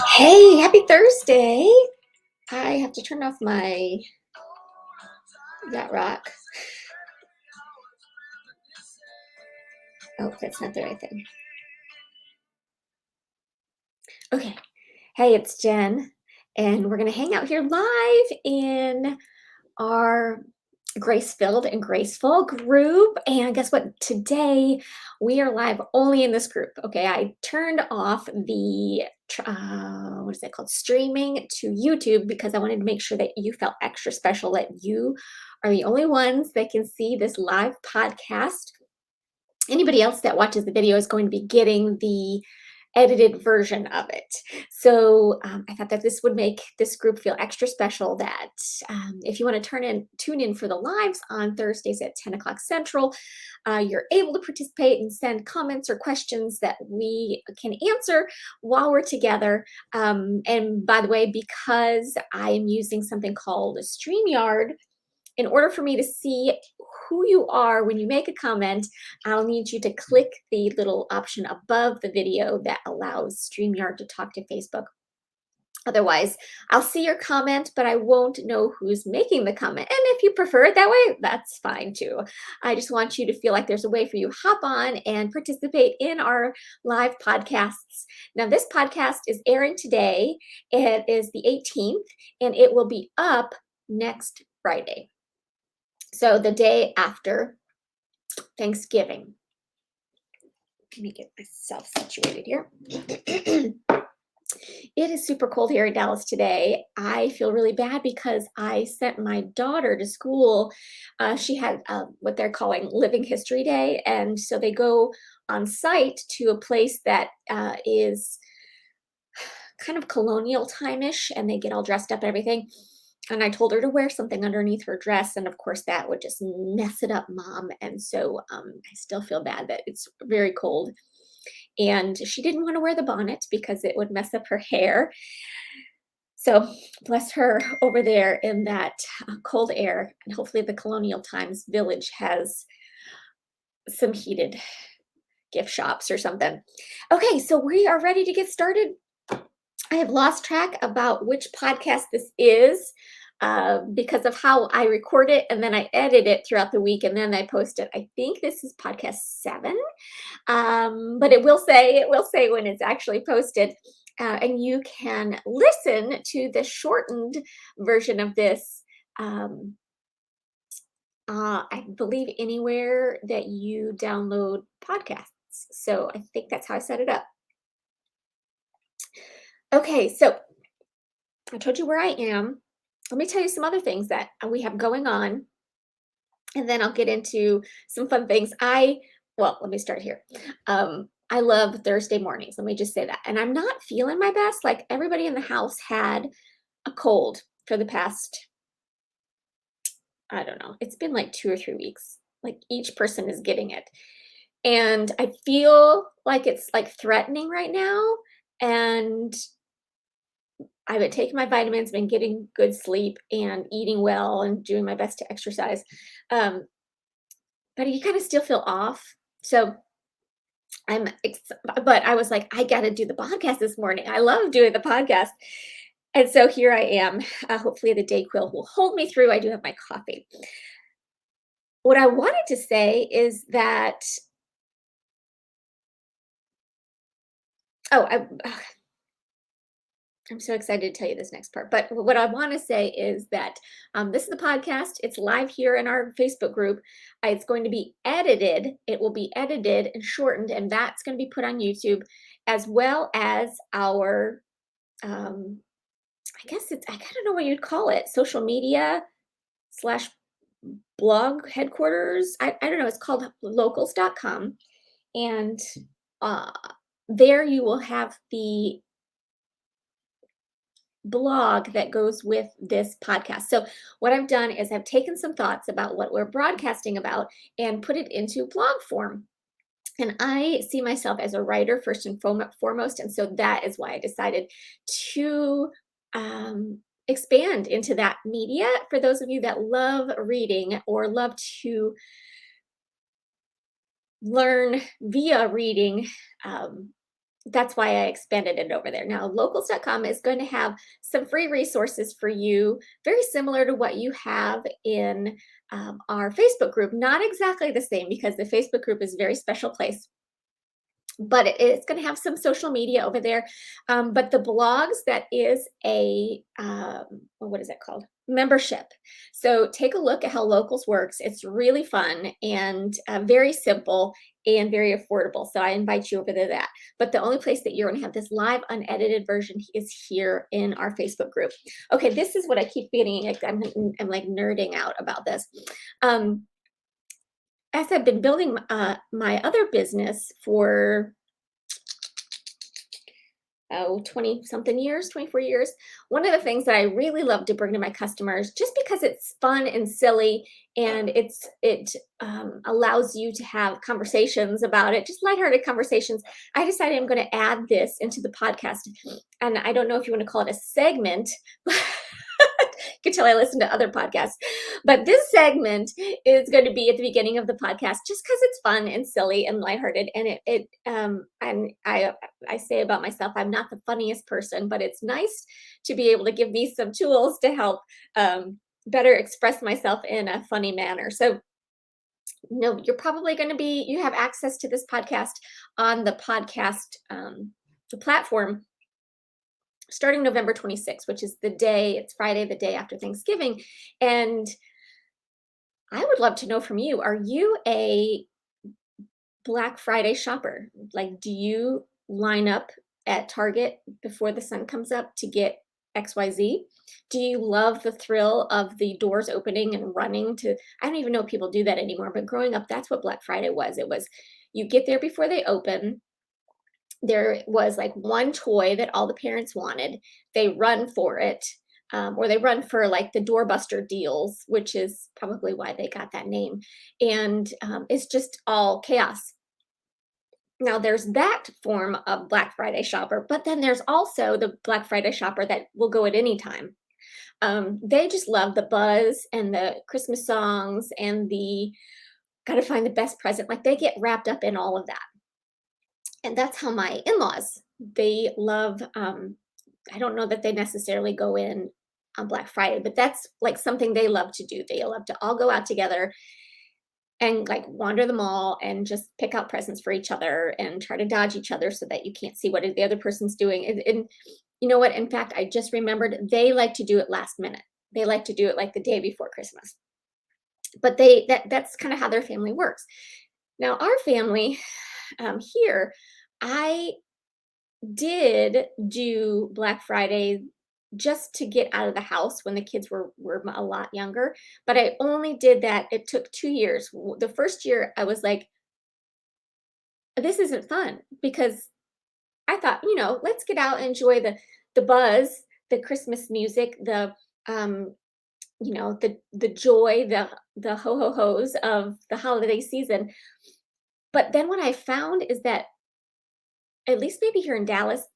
Hey, happy Thursday. I have to turn off my that rock. Oh, that's not the right thing. Okay. Hey, it's Jen, and we're going to hang out here live in our Grace Filled and Graceful group. And guess what? Today we are live only in this group. Okay, I turned off the what is it called? Streaming to YouTube because I wanted to make sure that you felt extra special, that you are the only ones that can see this live podcast. Anybody else that watches the video is going to be getting the edited version of it. So I thought that this would make this group feel extra special, that if you want to tune in for the lives on Thursdays at 10 o'clock Central, you're able to participate and send comments or questions that we can answer while we're together. And by the way, because I am using something called a StreamYard, in order for me to see who you are when you make a comment, I'll need you to click the little option above the video that allows StreamYard to talk to Facebook. Otherwise, I'll see your comment, but I won't know who's making the comment. And if you prefer it that way, that's fine too. I just want you to feel like there's a way for you to hop on and participate in our live podcasts. Now, this podcast is airing today. It is the 18th, and it will be up next Friday. So the day after Thanksgiving. Let me get myself situated here. It is super cold here in Dallas today. I feel really bad because I sent my daughter to school. She had what they're calling Living History Day. And so they go on site to a place that is kind of colonial time-ish, and they get all dressed up and everything. And I told her to wear something underneath her dress, and of course that would just mess it up, Mom. And so I still feel bad that it's very cold. And she didn't want to wear the bonnet because it would mess up her hair. So bless her over there in that cold air. And hopefully the Colonial Times Village has some heated gift shops or something. Okay, so we are ready to get started. I have lost track about which podcast this is because of how I record it, and then I edit it throughout the week, and then I post it. I think this is podcast 7, but it will say when it's actually posted, and you can listen to the shortened version of this. I believe anywhere that you download podcasts. So I think that's how I set it up. Okay, so I told you where I am. Let me tell you some other things that we have going on, and then I'll get into some fun things. Well, let me start here. I love Thursday mornings. Let me just say that. And I'm not feeling my best. Like, everybody in the house had a cold for the past, I don't know, it's been like 2 or 3 weeks. Like, each person is getting it. And I feel like it's like threatening right now. And I've been taking my vitamins, been getting good sleep and eating well and doing my best to exercise. Um, but you kind of still feel off. So but I was like, I got to do the podcast this morning. I love doing the podcast. And so here I am. Hopefully the Dayquil will hold me through. I do have my coffee. What I wanted to say is that, oh, I'm so excited to tell you this next part. But what I want to say is that this is the podcast. It's live here in our Facebook group. It's going to be edited. It will be edited and shortened, and that's going to be put on YouTube, as well as our, I guess I don't know what you'd call it, social media slash blog headquarters. I don't know. It's called locals.com. And uh, there you will have the blog that goes with this podcast. So what I've done is I've taken some thoughts about what we're broadcasting about and put it into blog form. And I see myself as a writer first and foremost. And so that is why I decided to expand into that media. For those of you that love reading or love to learn via reading, that's why I expanded it over there. Now, locals.com is going to have some free resources for you, very similar to what you have in our Facebook group. Not exactly the same because the Facebook group is a very special place, but it's going to have some social media over there. But the blogs, that is a, well, what is it called? Membership. So take a look at how Locals works. It's really fun and very simple and very affordable. So I invite you over to that. But the only place that you're going to have this live unedited version is here in our Facebook group. Okay, this is what I keep getting. I'm like nerding out about this. As I've been building my other business for 20 something years, 24 years, one of the things that I really love to bring to my customers, just because it's fun and silly and it allows you to have conversations about it, just lighthearted conversations. I decided I'm going to add this into the podcast. And I don't know if you want to call it a segment, you can tell I listen to other podcasts. But this segment is going to be at the beginning of the podcast, just because it's fun and silly and lighthearted. And and I say about myself, I'm not the funniest person, but it's nice to be able to give me some tools to help better express myself in a funny manner. So no, you're probably going to be, you have access to this podcast on the podcast the platform starting November 26th, which is the day, it's Friday, the day after Thanksgiving. And I would love to know from you, are you a Black Friday shopper? Like, do you line up at Target before the sun comes up to get XYZ? Do you love the thrill of the doors opening and running to, I don't even know if people do that anymore, but growing up, that's what Black Friday was. It was, you get there before they open. There was like one toy that all the parents wanted. They run for it, or they run for like the doorbuster deals, which is probably why they got that name. And it's just all chaos. Now, there's that form of Black Friday shopper, but then there's also the Black Friday shopper that will go at any time. They just love the buzz and the Christmas songs and the gotta find the best present. Like they get wrapped up in all of that. And that's how my in-laws, they love, I don't know that they necessarily go in on Black Friday, but that's like something they love to do. They love to all go out together and like wander the mall and just pick out presents for each other and try to dodge each other so that you can't see what the other person's doing. And you know what? In fact, I just remembered they like to do it last minute. They like to do it like the day before Christmas. But that's kind of how their family works. Now, our family here, I did do Black Friday just to get out of the house when the kids were a lot younger, but I only did that, it took 2 years. The first year I was like, "This isn't fun," because I thought, let's get out and enjoy the buzz, the Christmas music, um, the joy, the ho ho hos of the holiday season. But then what I found is that, at least maybe here in Dallas,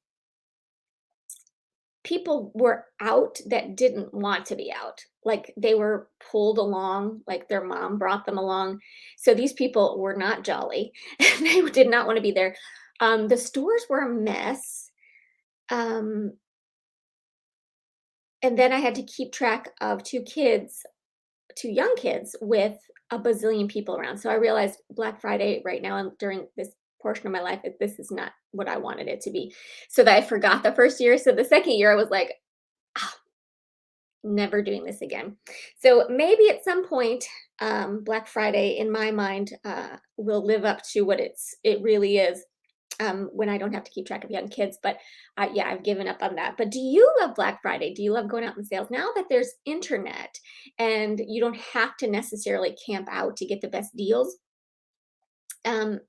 people were out that didn't want to be out. Like they were pulled along, like their mom brought them along. So these people were not jolly. They did not want to be there. The stores were a mess. Um, and then I had to keep track of two young kids with a bazillion people around. So I realized Black Friday right now and during this portion of my life that this is not what I wanted it to be. So that I forgot the first year. So the second year I was like, "Ah, never doing this again." So maybe at some point, Black Friday in my mind will live up to what it really is, when I don't have to keep track of young kids. But yeah, I've given up on that. But do you love Black Friday? Do you love going out in sales? Now that there's internet and you don't have to necessarily camp out to get the best deals, um,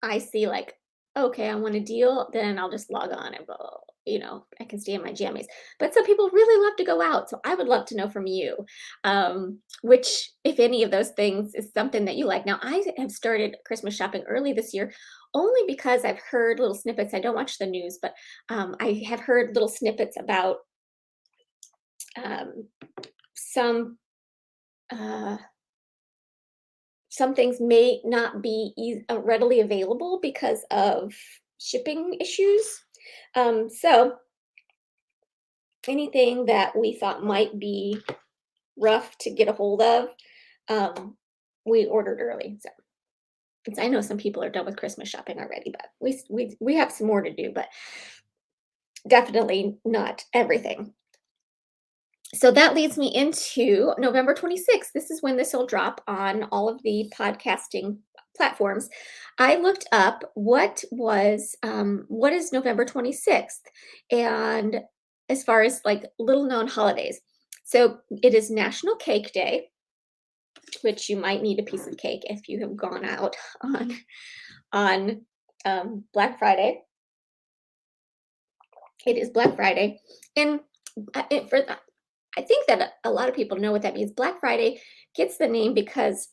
I see like, okay, I want a deal, then I'll just log on and go, I can stay in my jammies. But some people really love to go out. So I would love to know from you, which, if any of those things is something that you like. Now, I have started Christmas shopping early this year only because I've heard little snippets. I don't watch the news, but I have heard little snippets about um, some uh, some things may not be readily available because of shipping issues. So anything that we thought might be rough to get a hold of, we ordered early. So I know some people are done with Christmas shopping already, but we have some more to do, but definitely not everything. So that leads me into November 26th. This is when this will drop on all of the podcasting platforms. I looked up what is November 26th, and as far as like little known holidays. So it is National Cake Day, which you might need a piece of cake if you have gone out on Black Friday. It is Black Friday, and I think that a lot of people know what that means. Black Friday gets the name because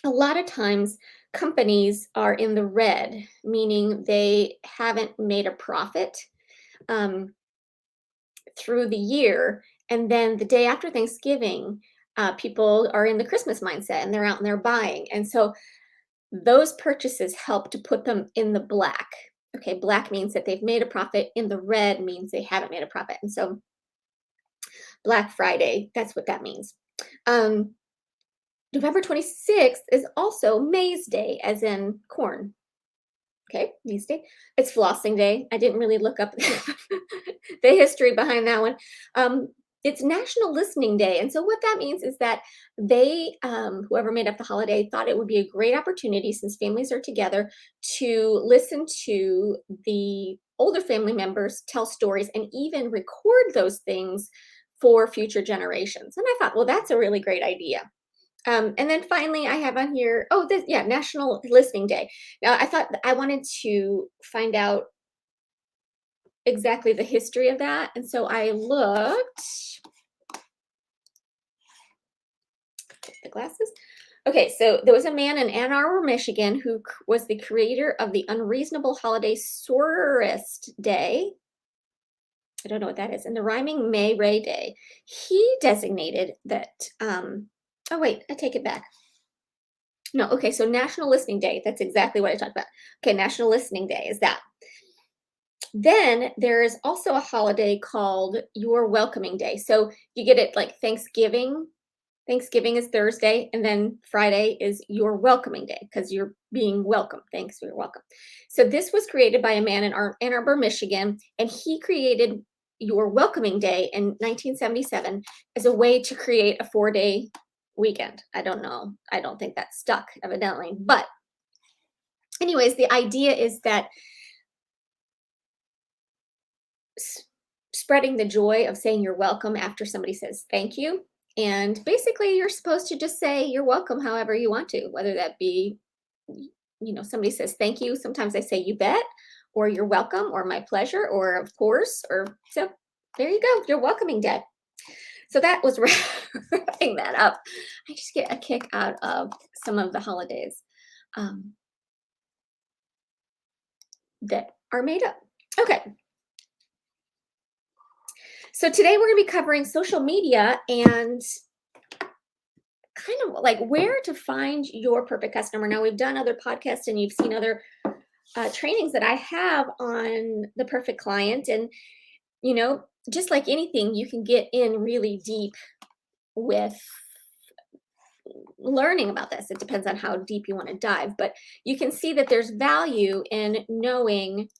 a lot of times companies are in the red, meaning they haven't made a profit um, through the year. And then the day after Thanksgiving, people are in the Christmas mindset and they're out and they're buying. And so those purchases help to put them in the black. Okay, black means that they've made a profit. In the red means they haven't made a profit. And so Black Friday, that's what that means. November 26th is also Maize Day, as in corn. Okay, Maize Day. It's Flossing Day. I didn't really look up the history behind that one. It's National Listening Day. And so what that means is that they, whoever made up the holiday, thought it would be a great opportunity, since families are together, to listen to the older family members tell stories and even record those things for future generations. And I thought, well, that's a really great idea. And then finally, I have on here, National Listening Day. Now, I thought I wanted to find out exactly the history of that. And so I looked, the glasses. Okay, so there was a man in Ann Arbor, Michigan, who was the creator of the unreasonable holiday Sororist Day. I don't know what that is. And the rhyming May Ray Day. He designated that, oh wait, I take it back. No, okay, so National Listening Day. That's exactly what I talked about. Okay, National Listening Day is that. Then there is also a holiday called Your Welcoming Day. So you get it like Thanksgiving. Thanksgiving is Thursday, and then Friday is Your Welcoming Day because you're being welcome. Thanks for your welcome. So this was created by a man in Ann Arbor, Michigan, and he created Your Welcoming Day in 1977 as a way to create a 4-day weekend. I don't know. I don't think that stuck, evidently. But anyways, the idea is that spreading the joy of saying you're welcome after somebody says thank you. And basically, you're supposed to just say you're welcome however you want to, whether that be, somebody says thank you. Sometimes I say you bet, or you're welcome, or my pleasure, or of course, or so there you go. Your welcoming day. So that was wrapping that up. I just get a kick out of some of the holidays that are made up. Okay. So today we're going to be covering social media and kind of like where to find your perfect customer. Now, we've done other podcasts and you've seen other trainings that I have on the perfect client. And, just like anything, you can get in really deep with learning about this. It depends on how deep you want to dive, but you can see that there's value in knowing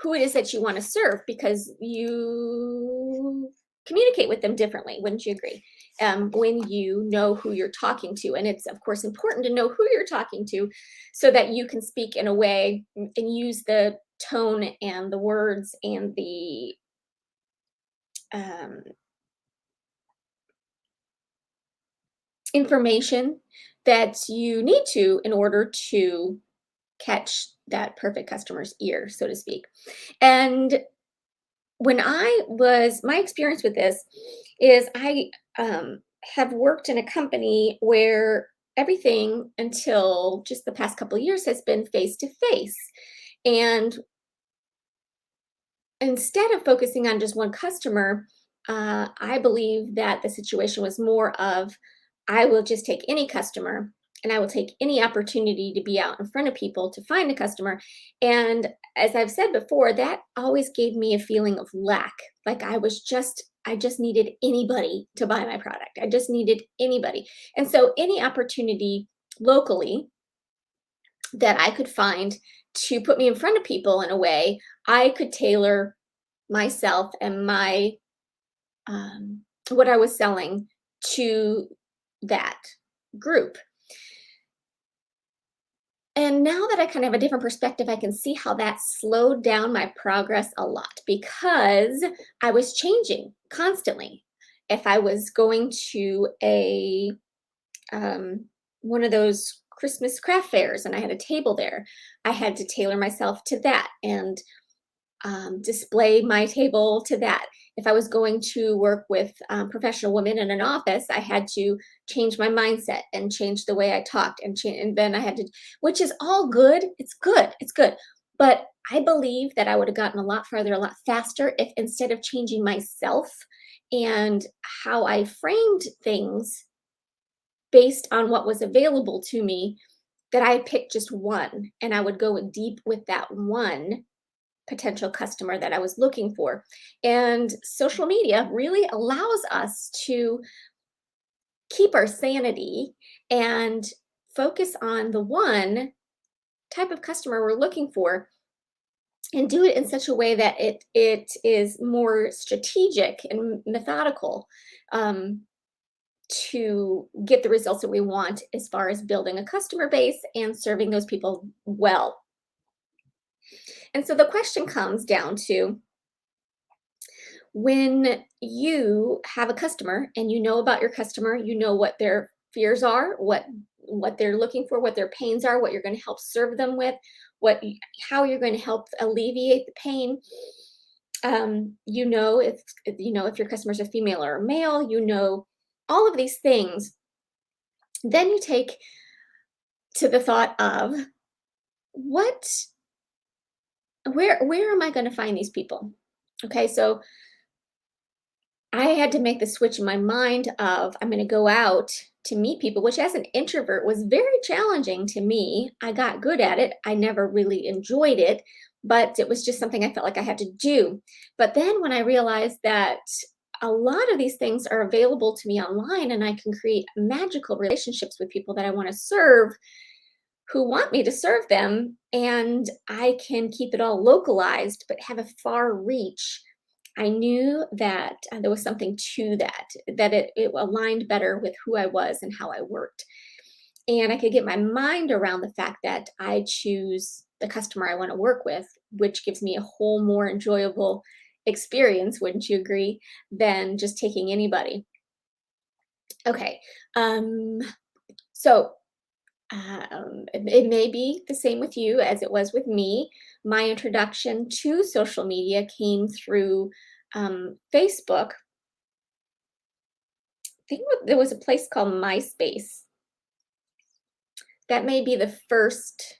who it is that you want to serve, because you communicate with them differently. Wouldn't you agree? When you know who you're talking to. And it's, of course, important to know who you're talking to so that you can speak in a way and use the tone and the words and the information that you need to in order to catch that perfect customer's ear, so to speak. And when my experience with this is I have worked in a company where everything until just the past couple of years has been face to face. And instead of focusing on just one customer, I believe that the situation was more of I will just take any customer and I will take any opportunity to be out in front of people to find a customer. And as I've said before, that always gave me a feeling of lack. Like I just needed anybody to buy my product. I just needed anybody. And so any opportunity locally that I could find to put me in front of people in a way, I could tailor myself and my what I was selling to that group. And now that I kind of have a different perspective, I can see how that slowed down my progress a lot because I was changing constantly. If I was going to a one of those Christmas craft fairs and I had a table there, I had to tailor myself to that and display my table to that. If I was going to work with professional women in an office, I had to change my mindset and change the way I talked, and then I had to, which is all good. It's good. It's good. But I believe that I would have gotten a lot farther, a lot faster if instead of changing myself and how I framed things based on what was available to me, that I picked just one and I would go deep with that one potential customer that I was looking for. And social media really allows us to keep our sanity and focus on the one type of customer we're looking for and do it in such a way that it is more strategic and methodical um, to get the results that we want as far as building a customer base and serving those people well. And so the question comes down to when you have a customer and you know about your customer, you know what their fears are, what they're looking for, what their pains are, what you're going to help serve them with, how you're going to help alleviate the pain. You know if your customer's a female or a male, you know all of these things. Then you take to the thought of what where am I going to find these people? Okay, so I had to make the switch in my mind of I'm going to go out to meet people, which as an introvert was very challenging to me. I got good at it. I never really enjoyed it, but it was just something I felt like I had to do. But then when I realized that a lot of these things are available to me online and I can create magical relationships with people that I want to serve who want me to serve them, and I can keep it all localized but have a far reach. I knew that there was something to that, that it aligned better with who I was and how I worked. And I could get my mind around the fact that I choose the customer I want to work with, which gives me a whole more enjoyable experience, wouldn't you agree, than just taking anybody. Okay. Um, so it may be the same with you as it was with me. My introduction to social media came through Facebook. I think there was a place called MySpace. That may be the first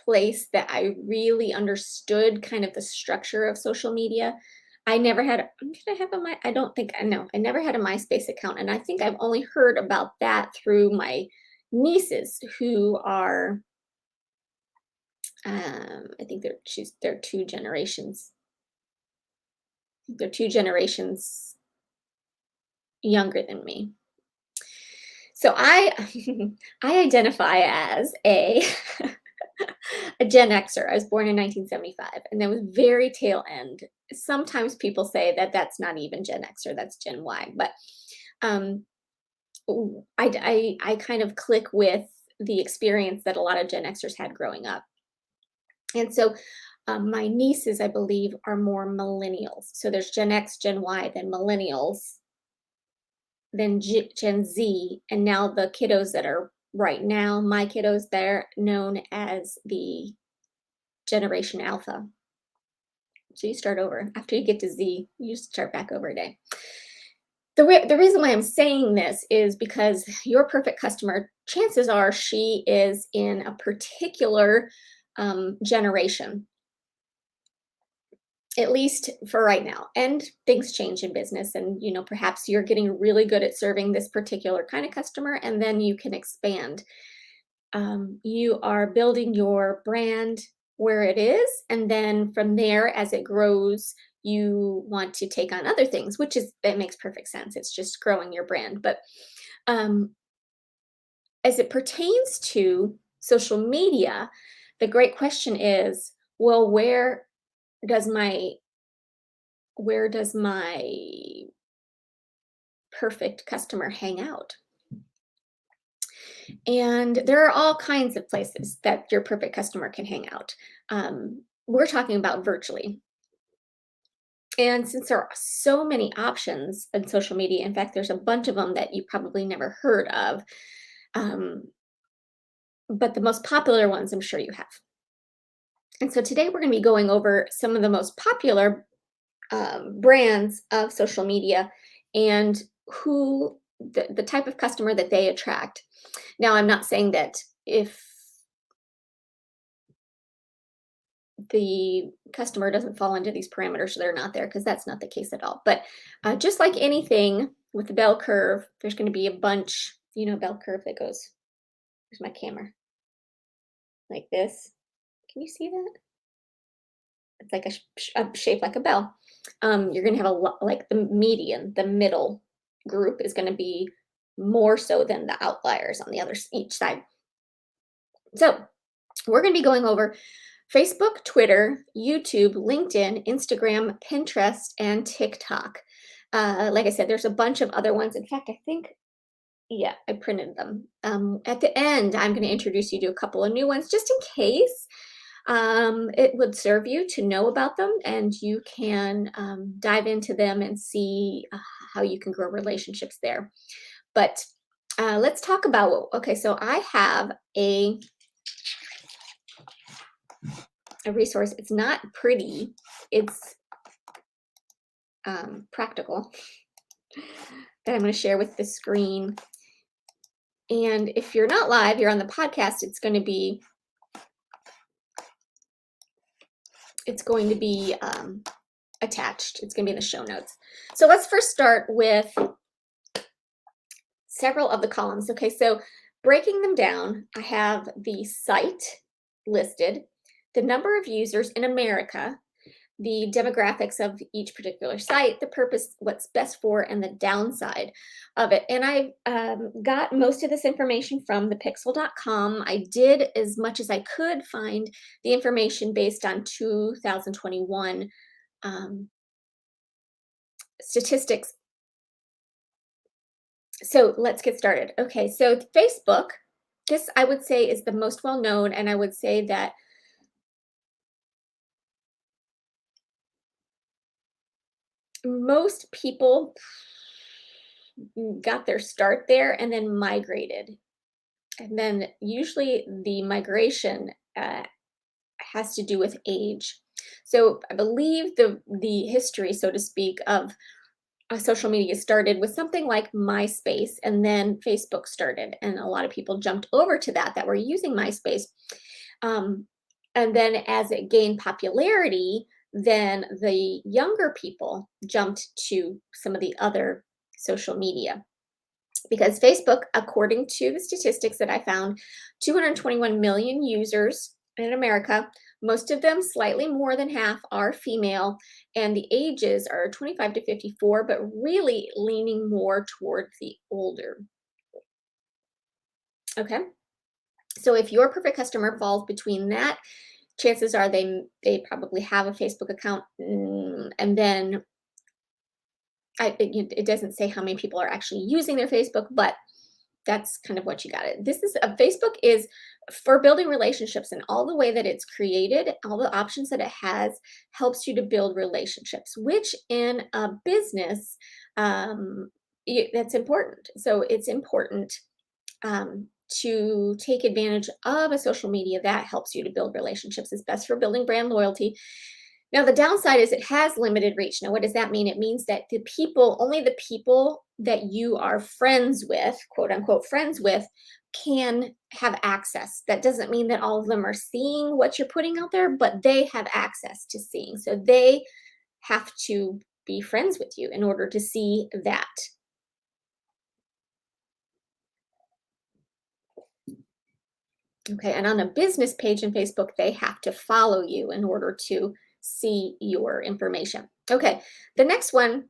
place that I really understood kind of the structure of social media. I never had, did I have a my, I don't think, I know, I never had a MySpace account. And I think I've only heard about that through my nieces who are, I think they're two generations. They're two generations younger than me. So I I identify as a a Gen Xer. I was born in 1975, and that was very tail end. Sometimes people say that that's not even Gen Xer, that's Gen Y, but um, I kind of click with the experience that a lot of Gen Xers had growing up. And so my nieces, I believe, are more millennials. So there's Gen X, Gen Y, then millennials, then Gen Z, and now the kiddos that are right now, my kiddos, they're known as the Generation Alpha. So you start over. After you get to Z, you start back over again. The reason why I'm saying this is because your perfect customer, chances are she is in a particular generation. at least for right now. And things change in business, and perhaps you're getting really good at serving this particular kind of customer, and then you can expand. You are building your brand where it is, and then from there, as it grows, you want to take on other things, which is that makes perfect sense. It's just growing your brand. But um, as it pertains to social media, the great question is, well, does my where does my perfect customer hang out? And there are all kinds of places that your perfect customer can hang out. We're talking about virtually. And since there are so many options in social media, in fact, there's a bunch of them that you probably never heard of, um, but the most popular ones I'm sure you have. And so today we're going to be going over some of the most popular brands of social media and who the type of customer that they attract. Now, I'm not saying that if the customer doesn't fall into these parameters, they're not there, because that's not the case at all. But just like anything with the bell curve, there's going to be a bunch, bell curve that goes, here's my camera, like this. Can you see that? It's like a shape like a bell. You're going to have a lot, like the median, the middle group is going to be more so than the outliers on the each side. So we're going to be going over Facebook, Twitter, YouTube, LinkedIn, Instagram, Pinterest, and TikTok. Like I said, there's a bunch of other ones. In fact, I think, yeah, I printed them. At the end, I'm going to introduce you to a couple of new ones just in case it would serve you to know about them, and you can dive into them and see how you can grow relationships there. But let's talk about, okay, so I have a resource. It's not pretty, it's practical, that I'm going to share with the screen. And if you're not live, you're on the podcast, it's going to be attached. It's going to be in the show notes. So let's first start with several of the columns. Okay, so breaking them down, I have the site listed, the number of users in America, the demographics of each particular site, the purpose, what's best for, and the downside of it. And I got most of this information from thepixel.com. I did as much as I could find the information based on 2021 statistics. So let's get started. Okay, so Facebook, this I would say is the most well known, and I would say that most people got their start there and then migrated. And then usually the migration has to do with age. So I believe the history, so to speak, of social media started with something like MySpace, and then Facebook started, and a lot of people jumped over to that were using MySpace. And then as it gained popularity, then the younger people jumped to some of the other social media. Because Facebook, according to the statistics that I found, 221 million users in America, most of them, slightly more than half, are female, and the ages are 25 to 54, but really leaning more toward the older. Okay, so if your perfect customer falls between that, chances are they probably have a Facebook account, and then it doesn't say how many people are actually using their Facebook, but that's kind of what you got. It. This is Facebook is for building relationships, and all the way that it's created, all the options that it has helps you to build relationships, which in a business, that's important. So it's important to take advantage of a social media that helps you to build relationships. It's best for building brand loyalty. Now, the downside is it has limited reach. Now, what does that mean? It means that only the people that you are friends with, quote unquote, friends with, can have access. That doesn't mean that all of them are seeing what you're putting out there, but they have access to seeing. So they have to be friends with you in order to see that. Okay, and on a business page in Facebook, they have to follow you in order to see your information. Okay, the next one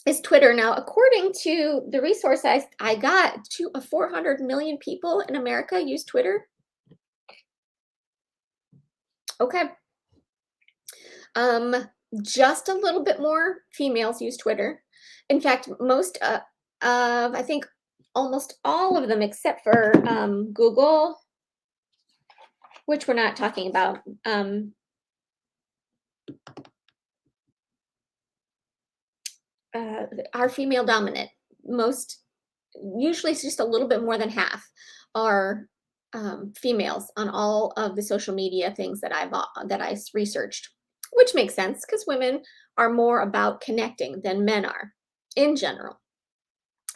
is Twitter. Now, according to the resource I got, 400 million people in America use Twitter. Okay. Just a little bit more females use Twitter. In fact, I think almost all of them, except for Google, which we're not talking about, are female dominant. Most, usually it's just a little bit more than half, are females on all of the social media things that I researched, which makes sense because women are more about connecting than men are in general.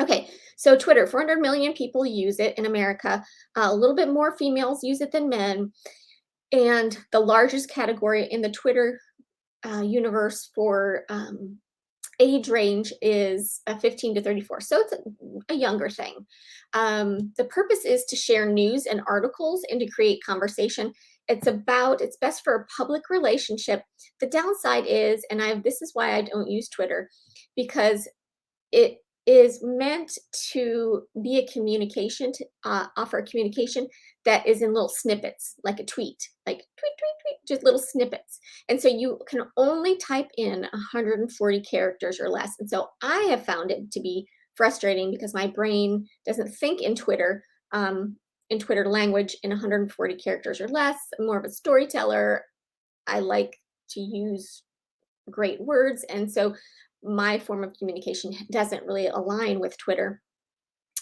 Okay, so Twitter, 400 million people use it in America. A little bit more females use it than men. And the largest category in the Twitter universe for age range is 15 to 34. So it's a younger thing. The purpose is to share news and articles and to create conversation. It's best for a public relationship. The downside is, this is why I don't use Twitter, because it is meant to be a communication, to offer a communication that is in little snippets, like a tweet, like tweet, tweet, tweet, just little snippets. And so you can only type in 140 characters or less. And so I have found it to be frustrating because my brain doesn't think in Twitter language in 140 characters or less. I'm more of a storyteller. I like to use great words. And so my form of communication doesn't really align with Twitter.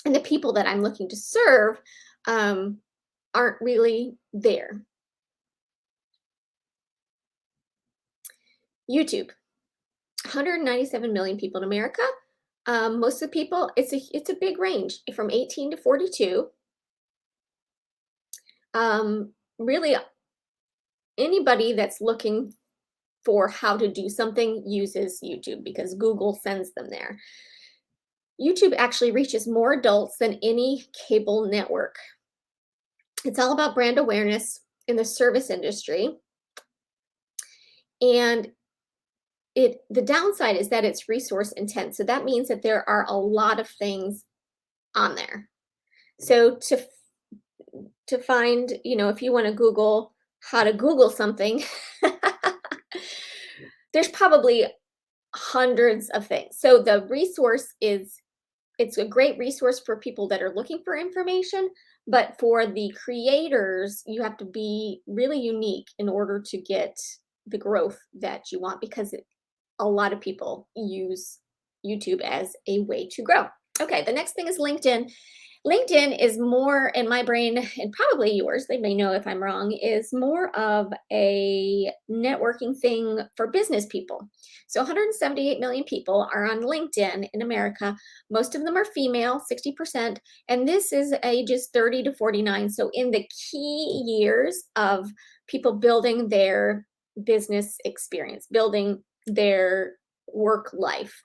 And the people that I'm looking to serve aren't really there. YouTube, 197 million people in America. Most of the people, it's a big range from 18 to 42. Really, anybody that's looking for how to do something uses YouTube because Google sends them there. YouTube actually reaches more adults than any cable network. It's all about brand awareness in the service industry. And the downside is that it's resource intense. So that means that there are a lot of things on there. So to find, if you want to Google how to Google something, there's probably hundreds of things. So the resource it's a great resource for people that are looking for information, but for the creators, you have to be really unique in order to get the growth that you want, because a lot of people use YouTube as a way to grow. Okay, the next thing is LinkedIn. LinkedIn is more, in my brain, and probably yours, they may know if I'm wrong, is more of a networking thing for business people. So 178 million people are on LinkedIn in America. Most of them are female, 60%, and this is ages 30 to 49. So in the key years of people building their business experience, building their work life.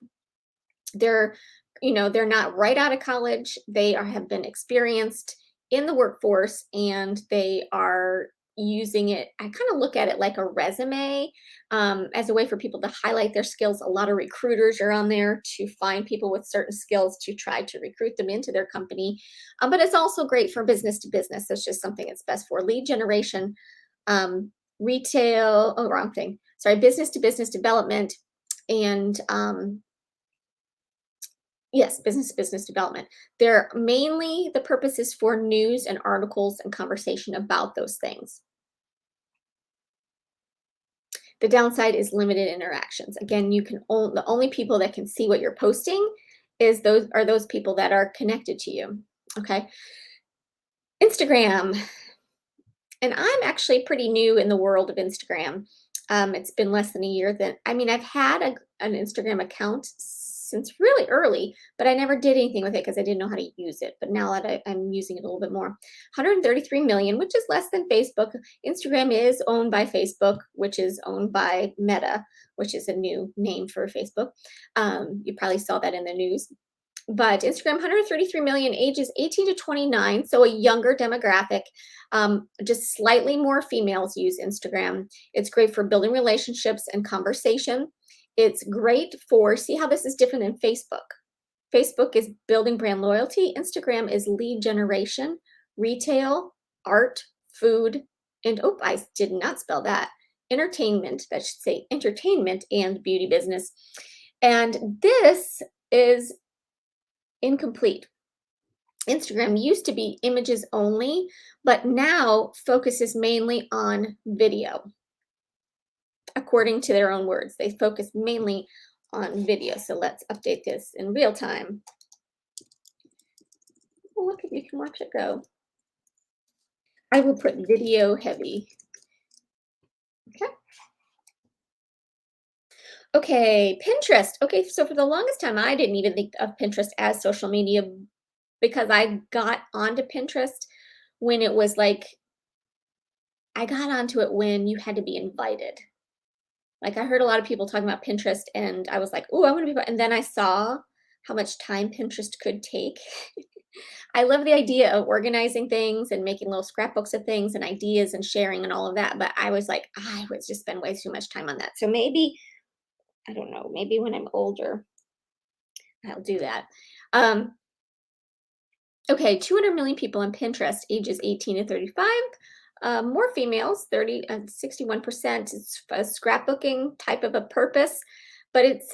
They're not right out of college. They have been experienced in the workforce, and they are using it. I kind of look at it like a resume, as a way for people to highlight their skills. A lot of recruiters are on there to find people with certain skills to try to recruit them into their company. But it's also great for business to business. It's just something that's best for lead generation, retail. Oh, wrong thing. Sorry, business to business development, and yes, business to business development. They're mainly, the purpose is for news and articles and conversation about those things. The downside is limited interactions. Again, the only people that can see what you're posting are those people that are connected to you. Okay. Instagram. And I'm actually pretty new in the world of Instagram. It's been less than a year that I mean, I've had an Instagram account since really early, but I never did anything with it because I didn't know how to use it. But now that I'm using it a little bit more, 133 million, which is less than Facebook. Instagram is owned by Facebook, which is owned by Meta, which is a new name for Facebook. You probably saw that in the news. But Instagram, 133 million, ages 18 to 29, so a younger demographic. Just slightly more females use Instagram. It's great for building relationships and conversation. It's great for, see how this is different than Facebook. Facebook is building brand loyalty. Instagram is lead generation, retail, art, food, and oh, I did not spell that. Entertainment, that should say entertainment and beauty business. And this is incomplete. Instagram used to be images only, but now focuses mainly on video. According to their own words, they focus mainly on video. So let's update this in real time. Oh, look, you can watch it go. I will put video heavy. Okay. Okay, Pinterest. Okay, so for the longest time, I didn't even think of Pinterest as social media because I got onto Pinterest when it was like, I got onto it when you had to be invited. Like, I heard a lot of people talking about Pinterest, and I was like, "Oh, I want to be," and then I saw how much time Pinterest could take. I love the idea of organizing things and making little scrapbooks of things and ideas and sharing and all of that, but I was like, I would just spend way too much time on that. So maybe, I don't know, maybe when I'm older, I'll do that. Um, okay, 200 million people on Pinterest, ages 18 to 35. More females, 30 and 61%. It's a scrapbooking type of a purpose, but it's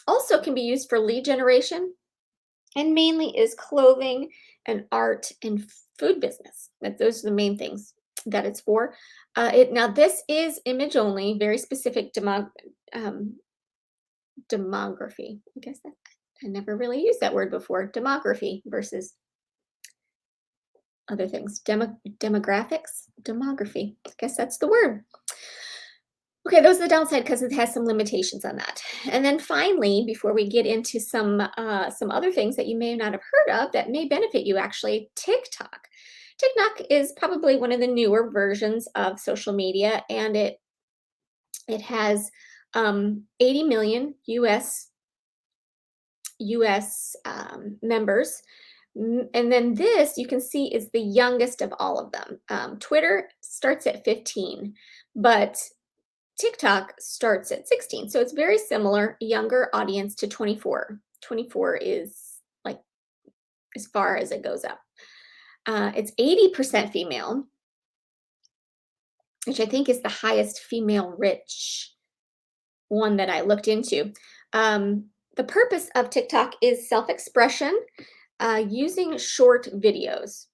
also can be used for lead generation and mainly is clothing and art and food business. That those are the main things that it's for. Now this is image only, very specific demography. I guess that I never really used that word before. Demography versus other things. Demographics, demography. I guess that's the word. Okay, those are the downside because it has some limitations on that. And then finally, before we get into some other things that you may not have heard of that may benefit you, actually, TikTok. TikTok is probably one of the newer versions of social media, and it has 80 million US members. And then this you can see is the youngest of all of them. Twitter starts at 15, but TikTok starts at 16. So it's very similar, younger audience to 24. 24 is like as far as it goes up. It's 80% female, which I think is the highest female rich one that I looked into. The purpose of TikTok is self-expression using short videos.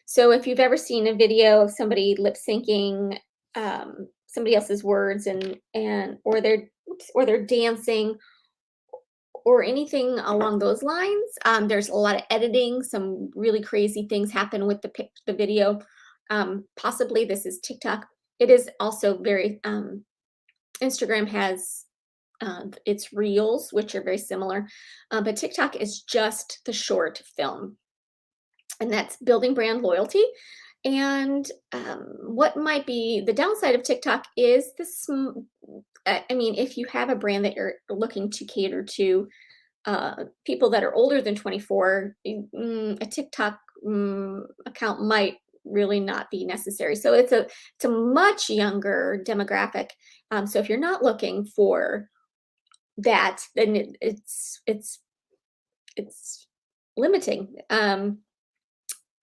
So if you've ever seen a video of somebody lip syncing somebody else's words and or they're dancing or anything along those lines, there's a lot of editing. Some really crazy things happen with the video. Possibly this is TikTok. It is also very Instagram has its reels, which are very similar, but TikTok is just the short film, and that's building brand loyalty. And what might be the downside of TikTok is this. I mean, if you have a brand that you're looking to cater to people that are older than 24, a TikTok account might really not be necessary. So it's a much younger demographic. So if you're not looking for that, then it's limiting.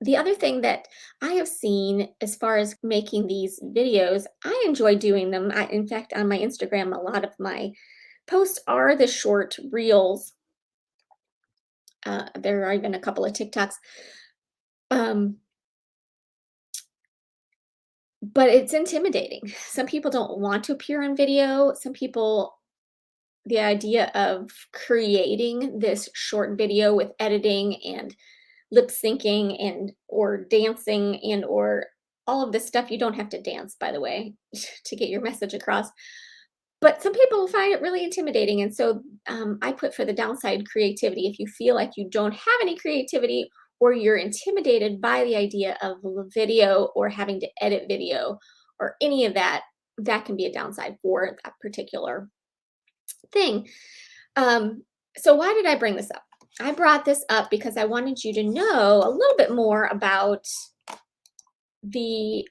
The other thing that I have seen as far as making these videos, I enjoy doing them. In fact, on my Instagram, a lot of my posts are the short reels. There are even a couple of TikToks. But it's intimidating. Some people don't want to appear on video. Some people, the idea of creating this short video with editing and lip syncing and or dancing and or all of this stuff. You don't have to dance, by the way, to get your message across. But some people find it really intimidating. And so I put for the downside creativity. If you feel like you don't have any creativity or you're intimidated by the idea of video or having to edit video or any of that, that can be a downside for that particular thing. So why did I bring this up? I brought this up because I wanted you to know a little bit more about the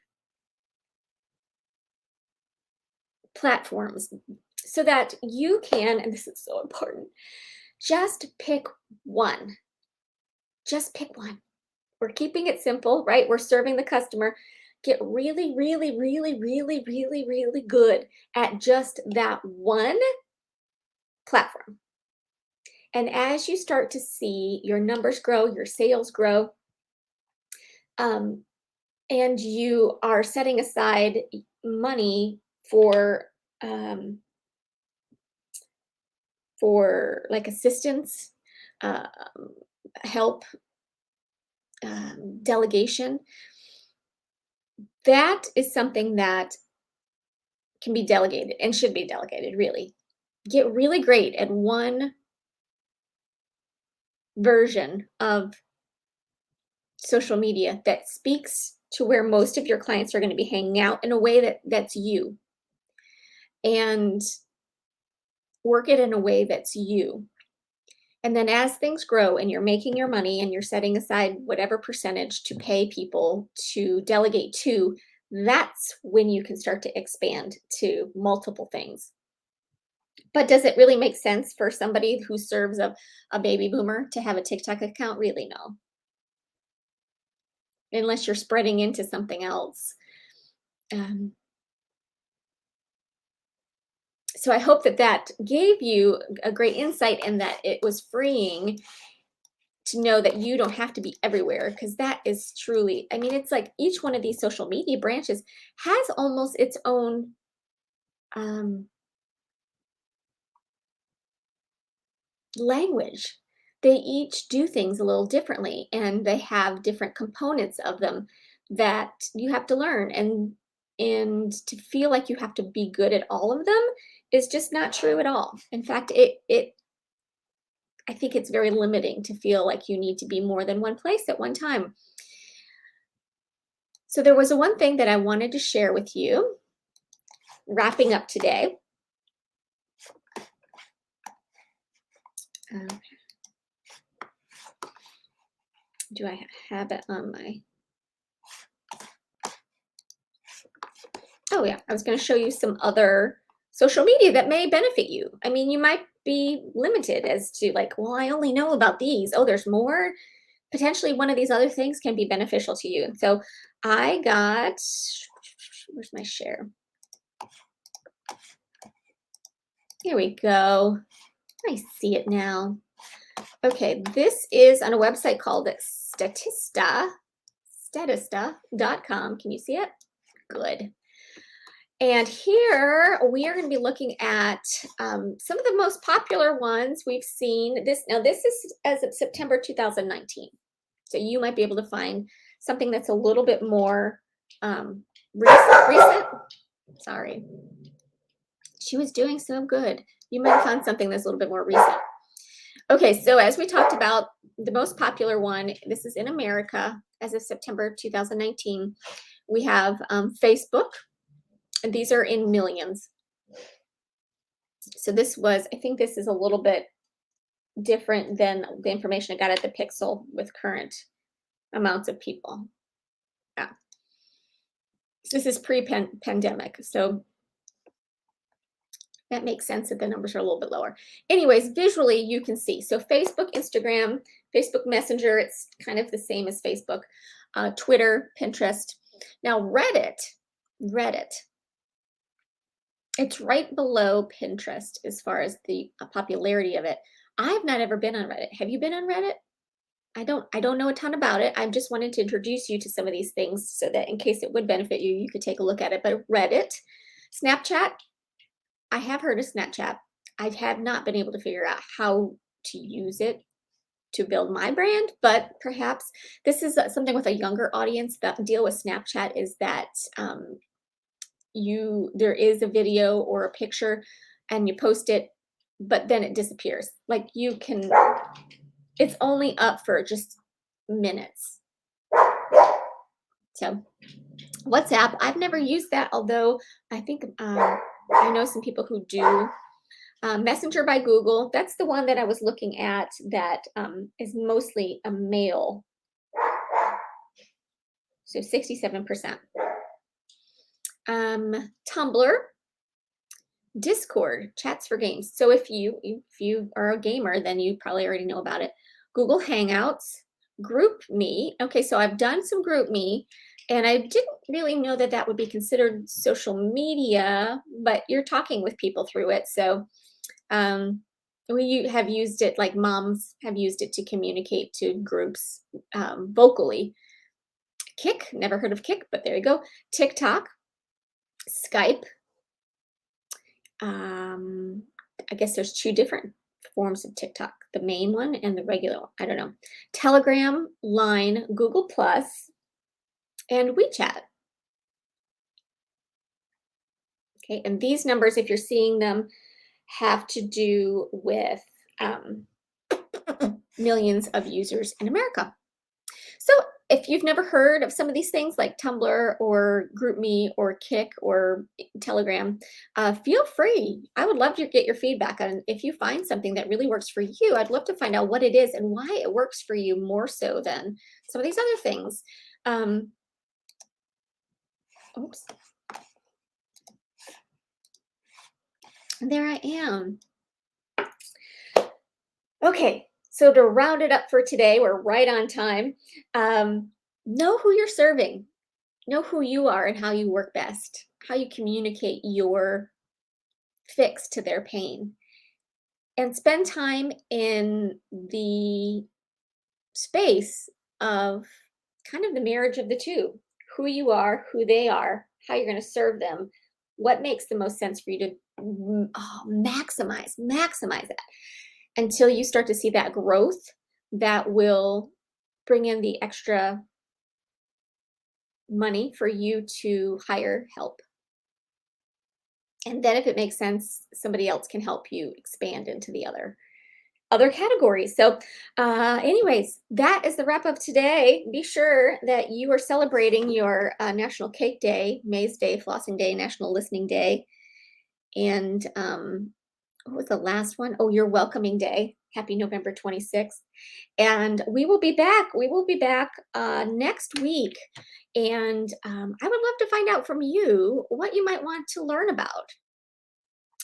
platforms so that you can, and this is so important, just pick one. Just pick one. We're keeping it simple, right? We're serving the customer. Get really, really, really, really, really, really good at just that one platform. And as you start to see your numbers grow, your sales grow, and you are setting aside money um, for like assistance, um, help, delegation, that is something that can be delegated and should be delegated, really. Get really great at one version of social media that speaks to where most of your clients are going to be hanging out in a way that's you, and work it in a way that's you. And then as things grow and you're making your money and you're setting aside whatever percentage to pay people to delegate to, that's when you can start to expand to multiple things. But does it really make sense for somebody who serves a baby boomer to have a TikTok account? Really, no. Unless you're spreading into something else. So I hope that gave you a great insight and that it was freeing to know that you don't have to be everywhere, because that is truly, I mean, it's like each one of these social media branches has almost its own language. They each do things a little differently, and they have different components of them that you have to learn. And to feel like you have to be good at all of them is just not true at all. In fact, I think it's very limiting to feel like you need to be more than one place at one time. So there was one thing that I wanted to share with you, wrapping up today. Do I have it on my... Oh yeah, I was going to show you some other social media that may benefit you. I mean, you might be limited as to like, well, I only know about these. Oh, there's more. Potentially one of these other things can be beneficial to you. And so I got, where's my share? Here we go. I see it now. Okay, this is on a website called statista.com. Can you see it? Good. And here we are going to be looking at some of the most popular ones we've seen. Now this is as of September 2019. So you might be able to find something that's a little bit more recent. Sorry. She was doing so good. You might find something that's a little bit more recent. Okay, so as we talked about, the most popular one, this is in America as of September 2019. We have Facebook. And these are in millions. So this was, I think this is a little bit different than the information I got at the Pixel with current amounts of people. Yeah. This is pre-pandemic. So that makes sense that the numbers are a little bit lower. Anyways, visually you can see. So Facebook, Instagram, Facebook Messenger, it's kind of the same as Facebook. Twitter, Pinterest. Now Reddit. It's right below Pinterest as far as the popularity of it. I've not ever been on Reddit. Have you been on Reddit? I don't know a ton about it. I just wanted to introduce you to some of these things so that in case it would benefit you, you could take a look at it. But Reddit, Snapchat, I have heard of Snapchat. I have not been able to figure out how to use it. to build my brand, but perhaps this is something with a younger audience. The deal with Snapchat is that there is a video or a picture and you post it, but then it disappears. Like it's only up for just minutes. So WhatsApp, I've never used that, although I think I know some people who do. Messenger by Google, that's the one that I was looking at that is mostly a male. So 67%. Tumblr, Discord, chats for games. So if you are a gamer, then you probably already know about it. Google Hangouts, Group Me. Okay, so I've done some Group Me, and I didn't really know that that would be considered social media, but you're talking with people through it. So we have used it, like moms have used it to communicate to groups vocally. Kick, never heard of Kick, but there you go. TikTok, Skype. I guess there's two different forms of TikTok, the main one and the regular one. I don't know. Telegram, Line, Google Plus, and WeChat. Okay, and these numbers, if you're seeing them, have to do with millions of users in America. So if you've never heard of some of these things like Tumblr or GroupMe or Kick or Telegram, feel free. I would love to get your feedback on if you find something that really works for you. I'd love to find out what it is and why it works for you more so than some of these other things. Oops. There I am. Okay, so to round it up for today, we're right on time. Know who you're serving. Know who you are and how you work best, how you communicate your fix to their pain. And spend time in the space of kind of the marriage of the two. Who you are, who they are, how you're going to serve them, what makes the most sense for you to maximize that until you start to see that growth that will bring in the extra money for you to hire help. And then if it makes sense, somebody else can help you expand into the other categories. So anyways, that is the wrap up today. Be sure that you are celebrating your National Cake Day, Maze Day, Flossing Day, National Listening Day. And what was the last one? Oh, your Welcoming Day. Happy November 26th. And we will be back. We will be back next week. And I would love to find out from you what you might want to learn about.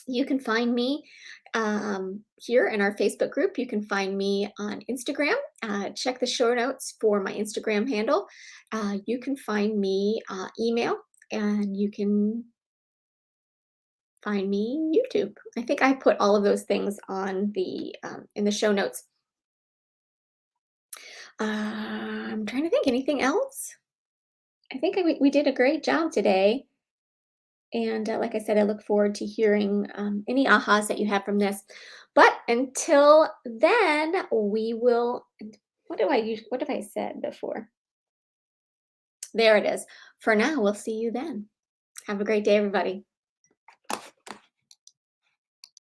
You can find me here in our Facebook group. You can find me on Instagram. Check the show notes for my Instagram handle. You can find me email, and you can find me YouTube. I think I put all of those things on the in the show notes. I'm trying to think anything else. I think we did a great job today. And like I said, I look forward to hearing any ahas that you have from this. But until then, we will. What do I use? What have I said before? There it is. For now, we'll see you then. Have a great day, everybody.